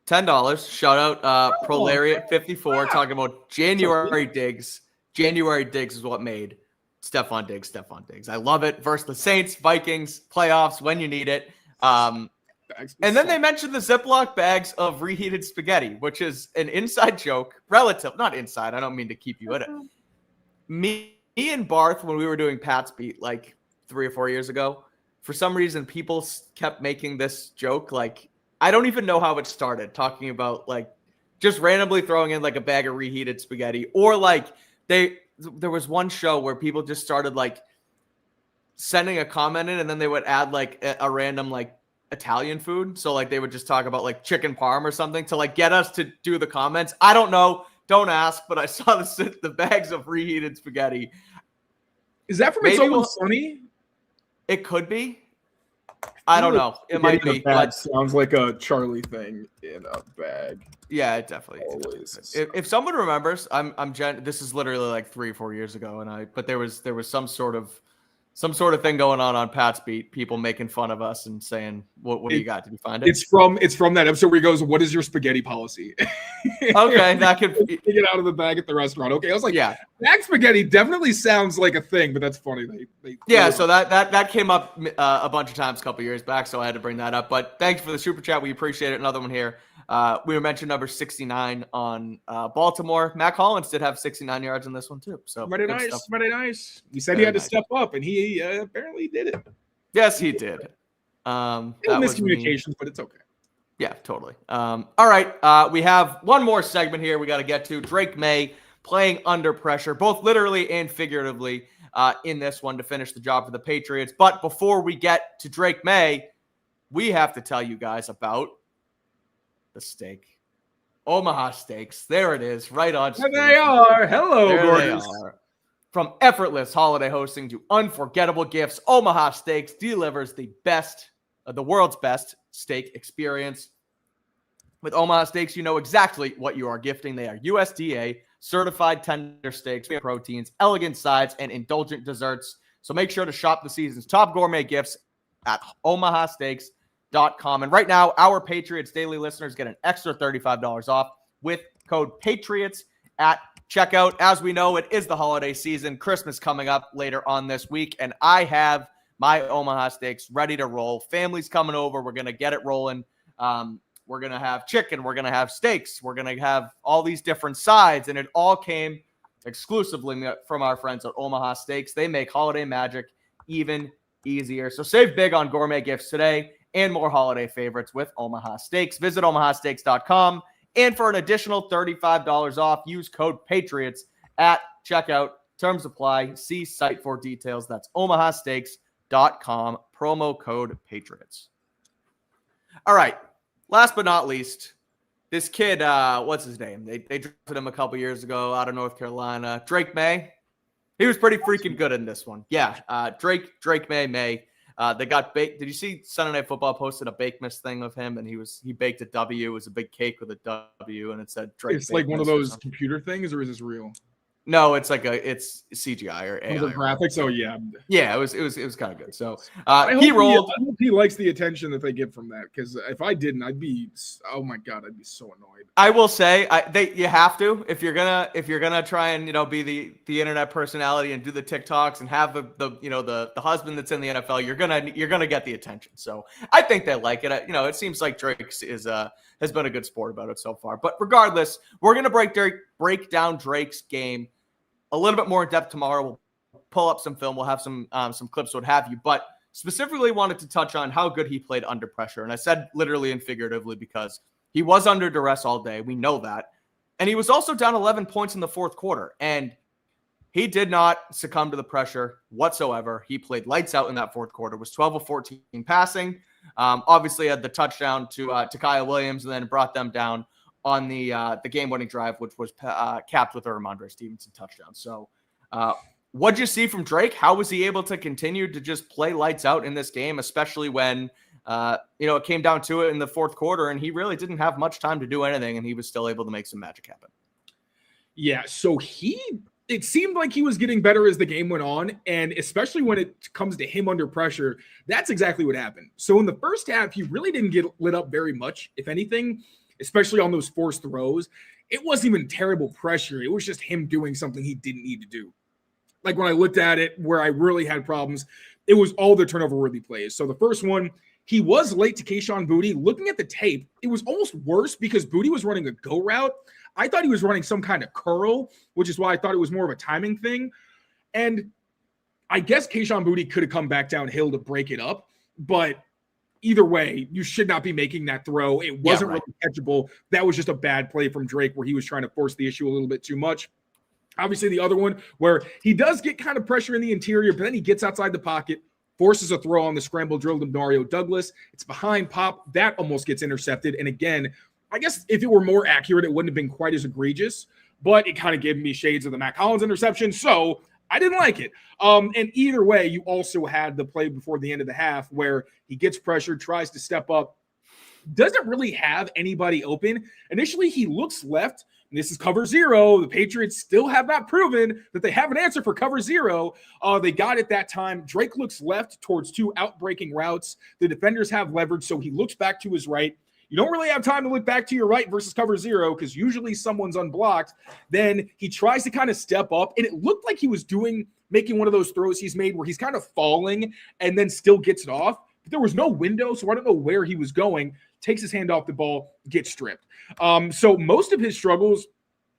$10. Shout out Prolariat54 talking about January Diggs. January Diggs is what made Stefon Diggs. I love it. Versus the Saints, Vikings, playoffs when you need it. And then they mentioned the Ziploc bags of reheated spaghetti, which is an inside joke. Not inside. I don't mean to keep you in it. Me and Barth, when we were doing Pat's Beat like 3 or 4 years ago, for some reason, people kept making this joke like, I don't even know how it started, talking about like just randomly throwing in like a bag of reheated spaghetti, or like there was one show where people just started like sending a comment in and then they would add like a random like Italian food. So like they would just talk about like chicken parm or something to like get us to do the comments. I don't know. Don't ask, but I saw the bags of reheated spaghetti. Is that from It's Always Sunny? It could be. I don't know. It might be. But sounds like a Charlie thing in a bag. Yeah, it definitely. If someone remembers, this is literally like 3 or 4 years ago, but there was some sort of thing going on Pat's Beat, people making fun of us and saying, "What do you got? Did you find it?" It's from that episode where he goes, "What is your spaghetti policy?" Okay, that could take it out of the bag at the restaurant. Okay, I was like, yeah, bag spaghetti definitely sounds like a thing, but that's funny. So that came up a bunch of times a couple years back, so I had to bring that up. But thanks for the super chat. We appreciate it. Another one here. We were mentioned number 69 on Baltimore. Mac Hollins did have 69 yards in this one too. So very nice. He said he had to step up, and he apparently did it. Yes, he did. That miscommunications, but it's okay. Yeah, totally. All right, we have one more segment here we got to get to. Drake Maye playing under pressure, both literally and figuratively, in this one to finish the job for the Patriots. But before we get to Drake Maye, we have to tell you guys about the steak. Omaha Steaks. There it is, right on screen. There they are. Hello, gorgeous. From effortless holiday hosting to unforgettable gifts, Omaha Steaks delivers the world's best steak experience. With Omaha Steaks, you know exactly what you are gifting. They are USDA certified tender steaks, proteins, elegant sides, and indulgent desserts. So make sure to shop the season's top gourmet gifts at omahasteaks.com. And right now, our Patriots Daily listeners get an extra $35 off with code PATRIOTS at checkout. As we know, it is the holiday season, Christmas coming up later on this week, and I have my Omaha Steaks ready to roll. Family's coming over. We're going to get it rolling. We're going to have chicken. We're going to have steaks. We're going to have all these different sides, and it all came exclusively from our friends at Omaha Steaks. They make holiday magic even easier. So save big on gourmet gifts today and more holiday favorites with Omaha Steaks. Visit omahasteaks.com. And for an additional $35 off, use code PATRIOTS at checkout. Terms apply. See site for details. That's omahasteaks.com. Promo code PATRIOTS. All right. Last but not least, this kid, what's his name? They drafted him a couple years ago out of North Carolina. Drake Maye. He was pretty freaking good in this one. Yeah, Drake Maye. They got baked. Did you see Sunday Night Football posted a Bakemas thing of him, and he baked a W. It was a big cake with a W, and it said Drake. It's like one of those computer things, or is this real? No, it's CGI or AI. One of the graphics. Oh yeah, it was kind of good. So I hope he likes the attention that they get from that, because if I didn't, I'd be, oh my god, I'd be so annoyed. I will say, you have to, if you're gonna try and be the internet personality and do the TikToks and have the husband that's in the NFL, you're gonna get the attention. So I think they like it. It seems like Drake has been a good sport about it so far. But regardless, we're gonna break down Drake's game a little bit more in depth tomorrow. We'll pull up some film. We'll have some clips, what have you. But specifically wanted to touch on how good he played under pressure. And I said literally and figuratively because he was under duress all day. We know that. And he was also down 11 points in the fourth quarter. And he did not succumb to the pressure whatsoever. He played lights out in that fourth quarter. Was 12 of 14 passing. Obviously had the touchdown to Kyle Williams, and then brought them down on the game-winning drive, which was capped with a Ramondre Stevenson touchdown. So what'd you see from Drake? How was he able to continue to just play lights out in this game, especially when it came down to it in the fourth quarter, and he really didn't have much time to do anything, and he was still able to make some magic happen? Yeah, so it seemed like he was getting better as the game went on, and especially when it comes to him under pressure, that's exactly what happened. So in the first half, he really didn't get lit up very much, if anything, especially on those forced throws. It wasn't even terrible pressure. It was just him doing something he didn't need to do. Like when I looked at it, where I really had problems, it was all the turnover-worthy plays. So the first one, he was late to Kayshon Boutte. Looking at the tape, it was almost worse because Boutte was running a go route. I thought he was running some kind of curl, which is why I thought it was more of a timing thing. And I guess Kayshon Boutte could have come back downhill to break it up, but either way, you should not be making that throw. It wasn't really catchable. That was just a bad play from Drake where he was trying to force the issue a little bit too much. Obviously, the other one where he does get kind of pressure in the interior, but then he gets outside the pocket, forces a throw on the scramble drill to Mario Douglas. It's behind Pop. That almost gets intercepted. And again, I guess if it were more accurate, it wouldn't have been quite as egregious, but it kind of gave me shades of the Mac Hollins interception. So I didn't like it. And either way, you also had the play before the end of the half where he gets pressured, tries to step up, doesn't really have anybody open. Initially, he looks left. And this is cover zero. The Patriots still have not proven that they have an answer for cover zero. They got it that time. Drake looks left towards two outbreaking routes. The defenders have leverage, so he looks back to his right. You don't really have time to look back to your right versus cover zero because usually someone's unblocked. Then he tries to kind of step up, and it looked like he was making one of those throws he's made where he's kind of falling and then still gets it off. But there was no window, so I don't know where he was going. Takes his hand off the ball, gets stripped. So most of his struggles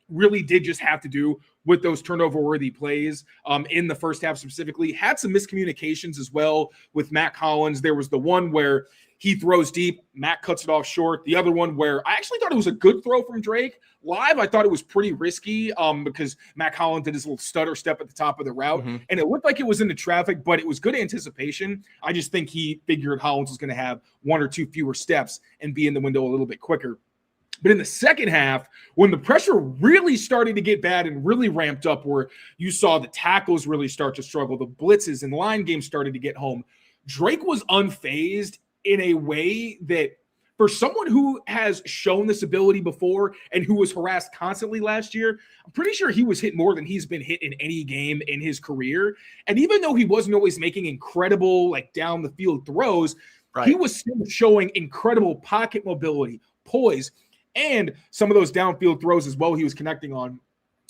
really did just have to do with those turnover-worthy plays in the first half specifically. Had some miscommunications as well with Mac Hollins. There was the one where he throws deep, Mac cuts it off short. The other one where I actually thought it was a good throw from Drake. Live, I thought it was pretty risky because Mac Hollins did his little stutter step at the top of the route, and it looked like it was into traffic, but it was good anticipation. I just think he figured Hollins was going to have one or two fewer steps and be in the window a little bit quicker. But in the second half, when the pressure really started to get bad and really ramped up, where you saw the tackles really start to struggle, the blitzes and line games started to get home, Drake was unfazed in a way that for someone who has shown this ability before and who was harassed constantly last year, I'm pretty sure he was hit more than he's been hit in any game in his career. And even though he wasn't always making incredible, down the field throws, he was still showing incredible pocket mobility, poise, and some of those downfield throws as well he was connecting on.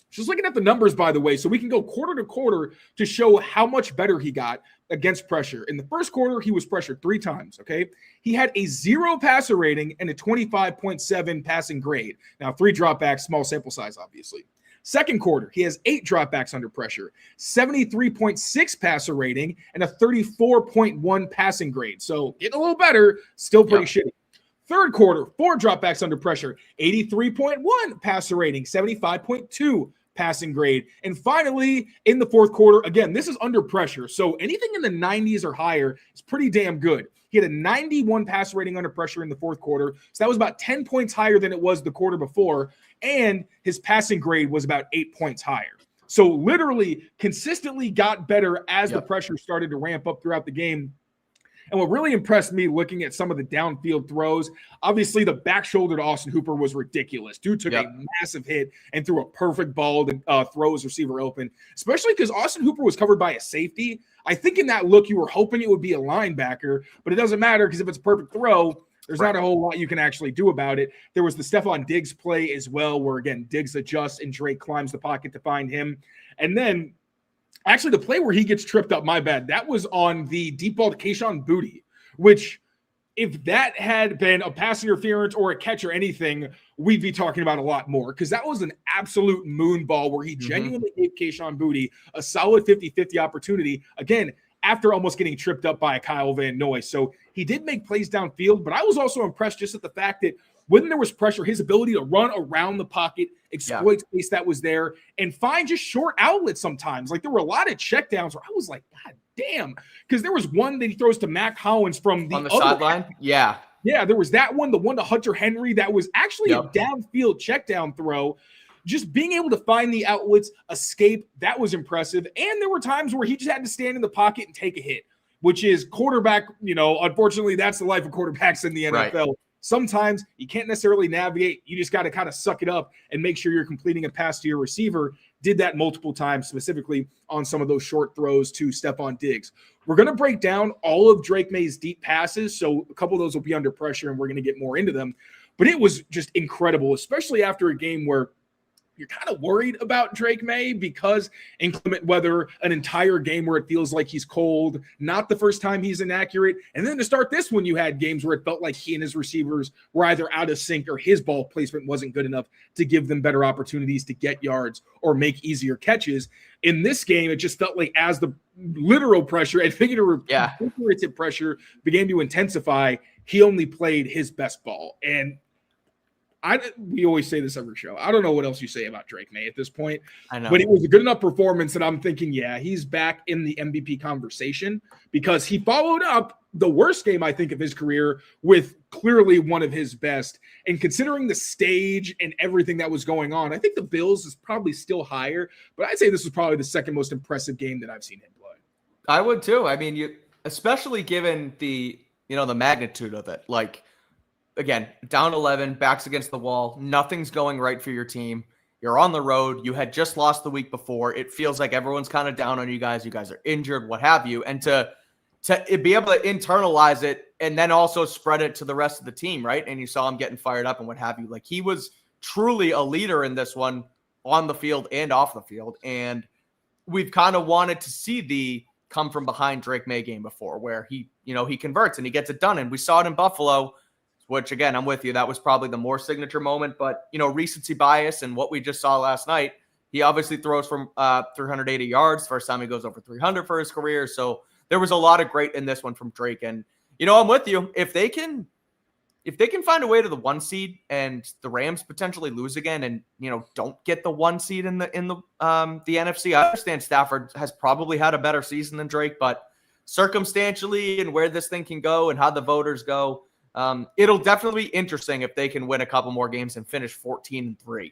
Just looking at the numbers, by the way, so we can go quarter to quarter to show how much better he got against pressure. In the first quarter, he was pressured 3 times, okay? He had a 0 passer rating and a 25.7 passing grade. Now, 3 dropbacks, small sample size, obviously. Second quarter, he has 8 dropbacks under pressure, 73.6 passer rating, and a 34.1 passing grade. So getting a little better, still pretty shitty. Third quarter, 4 dropbacks under pressure, 83.1 passer rating, 75.2 passing grade. And finally, in the fourth quarter, again, this is under pressure. So anything in the 90s or higher is pretty damn good. He had a 91 passer rating under pressure in the fourth quarter. So that was about 10 points higher than it was the quarter before. And his passing grade was about 8 points higher. So literally consistently got better as the pressure started to ramp up throughout the game. And what really impressed me looking at some of the downfield throws, obviously the back shoulder to Austin Hooper was ridiculous. Dude took a massive hit and threw a perfect ball to throw his receiver open, especially because Austin Hooper was covered by a safety. I think in that look, you were hoping it would be a linebacker, but it doesn't matter because if it's a perfect throw, there's not a whole lot you can actually do about it. There was the Stefon Diggs play as well, where, again, Diggs adjusts and Drake climbs the pocket to find him. And then actually, the play where he gets tripped up, my bad, that was on the deep ball to Kayshon Boutte, which if that had been a pass interference or a catch or anything, we'd be talking about a lot more because that was an absolute moon ball where he genuinely gave Kayshon Boutte a solid 50-50 opportunity. Again, after almost getting tripped up by Kyle Van Noy. So he did make plays downfield, but I was also impressed just at the fact that when there was pressure, his ability to run around the pocket, exploit space that was there, and find just short outlets sometimes. Like there were a lot of checkdowns where I was like, God damn. Because there was one that he throws to Mac Hollins from on the sideline. Yeah. Yeah, there was that one, the one to Hunter Henry that was actually a downfield checkdown throw. Just being able to find the outlets, escape, that was impressive. And there were times where he just had to stand in the pocket and take a hit, which is quarterback, unfortunately, that's the life of quarterbacks in the NFL. Right. Sometimes you can't necessarily navigate. You just got to kind of suck it up and make sure you're completing a pass to your receiver. Did that multiple times, specifically on some of those short throws to Stefon Diggs. We're going to break down all of Drake Maye's deep passes, so a couple of those will be under pressure, and we're going to get more into them. But it was just incredible, especially after a game where you're kind of worried about Drake Maye because inclement weather, an entire game where it feels like he's cold, not the first time he's inaccurate. And then to start this one, you had games where it felt like he and his receivers were either out of sync or his ball placement wasn't good enough to give them better opportunities to get yards or make easier catches. In this game, it just felt like as the literal pressure and figurative pressure began to intensify, he only played his best ball. And we always say this every show. I don't know what else you say about Drake Maye at this point. I know. But it was a good enough performance that I'm thinking, he's back in the MVP conversation because he followed up the worst game, I think, of his career with clearly one of his best. And considering the stage and everything that was going on, I think the Bills is probably still higher. But I'd say this was probably the second most impressive game that I've seen him play. I would too. I mean, especially given the magnitude of it. Like, again, down 11, backs against the wall. Nothing's going right for your team. You're on the road. You had just lost the week before. It feels like everyone's kind of down on you guys. You guys are injured, what have you. And to be able to internalize it and then also spread it to the rest of the team, right? And you saw him getting fired up and what have you. Like, he was truly a leader in this one on the field and off the field. And we've kind of wanted to see the come from behind Drake Maye game before where he converts and he gets it done. And we saw it in Buffalo, which, again, I'm with you. That was probably the more signature moment. But, recency bias and what we just saw last night, he obviously throws from 380 yards. First time he goes over 300 for his career. So there was a lot of great in this one from Drake. And, I'm with you. If they can find a way to the 1 seed and the Rams potentially lose again and, don't get the 1 seed in the NFC, I understand Stafford has probably had a better season than Drake. But circumstantially and where this thing can go and how the voters go, it'll definitely be interesting if they can win a couple more games and finish 14-3.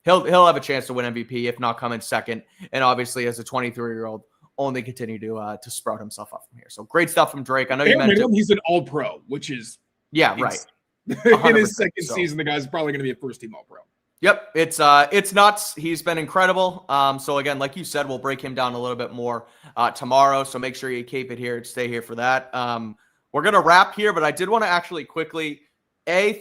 He'll have a chance to win MVP, if not come in second. And obviously, as a 23-year-old, only continue to sprout himself up from here. So great stuff from Drake. I know you mentioned he's an All-Pro, which is right. In his second season, the guy's probably going to be a first-team All-Pro. Yep, it's nuts. He's been incredible. So again, like you said, we'll break him down a little bit more tomorrow. So make sure you keep it here, stay here for that. We're going to wrap here, but I did want to actually quickly,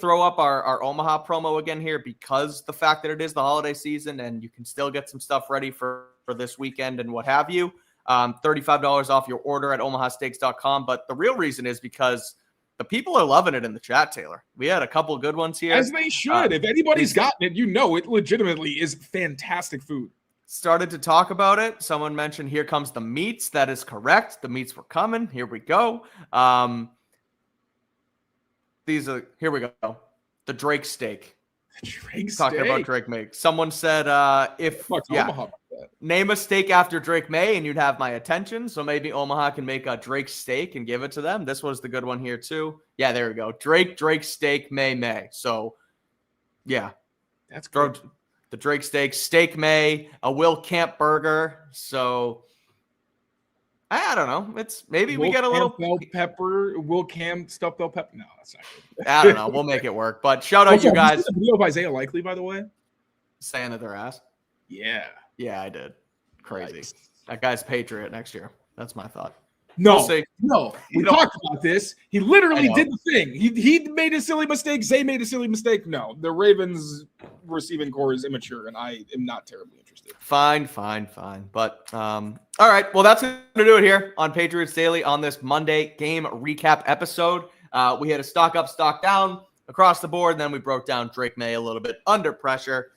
throw up our Omaha promo again here because the fact that it is the holiday season and you can still get some stuff ready for this weekend and what have you. $35 off your order at omahasteaks.com. But the real reason is because the people are loving it in the chat, Taylor. We had a couple of good ones here. As they should. If anybody's gotten it, it legitimately is fantastic food. Started to talk about it. Someone mentioned, here comes the meats. That is correct. The meats were coming. Here we go. Here we go. The Drake steak. Talking about Drake Maye. Someone said, name a steak after Drake Maye and you'd have my attention. So maybe Omaha can make a Drake steak and give it to them. This was the good one here too. Yeah, there we go. Drake steak, Maye. So yeah, that's good. The Drake steak Maye, a Will Camp burger. So I don't know. It's maybe we get a little bell pepper. Will Cam stuff bell pepper? No, that's not good. I don't know. We'll make it work. But shout out you guys. Did you see the video of Isaiah Likely, by the way? Saying that their ass. Yeah. Yeah, I did. Crazy. Nice. That guy's Patriot next year. That's my thought. No, we'll we talked about this. He literally did the thing. He made a silly mistake. Zay made a silly mistake. No, the Ravens receiving core is immature, and I am not terribly interested. Fine. But all right. Well, that's going to do it here on Patriots Daily on this Monday game recap episode. We had a stock up, stock down across the board. And then we broke down Drake Maye a little bit under pressure.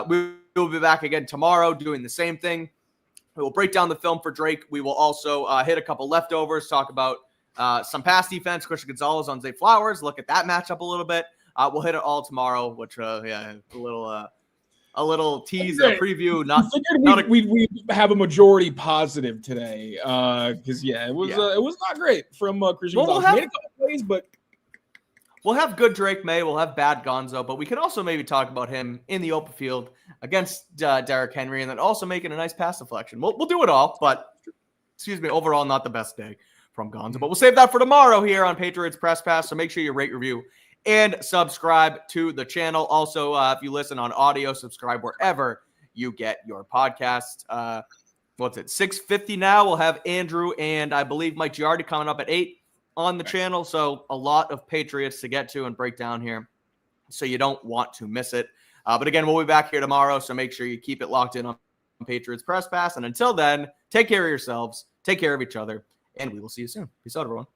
We will be back again tomorrow doing the same thing. We will break down the film for Drake. We will also hit a couple leftovers, talk about some pass defense, Christian Gonzalez on Zay Flowers, look at that matchup a little bit. We'll hit it all tomorrow, which a little tease, a preview. We have a majority positive today because it was not great from Christian Gonzalez. Made a couple plays, but we'll have good Drake Maye. We'll have bad Gonzo, but we can also maybe talk about him in the open field against Derrick Henry, and then also making a nice pass deflection. We'll do it all, but overall, not the best day from Gonzo. But we'll save that for tomorrow here on Patriots Press Pass. So make sure you rate, review, and subscribe to the channel. Also, if you listen on audio, subscribe wherever you get your podcasts. 6:50 now. We'll have Andrew and I believe Mike Giardi coming up at 8 on the channel. So a lot of Patriots to get to and break down here. So you don't want to miss it. But again, we'll be back here tomorrow. So make sure you keep it locked in on Patriots Press Pass. And until then, take care of yourselves, take care of each other, and we will see you soon. Peace out, everyone.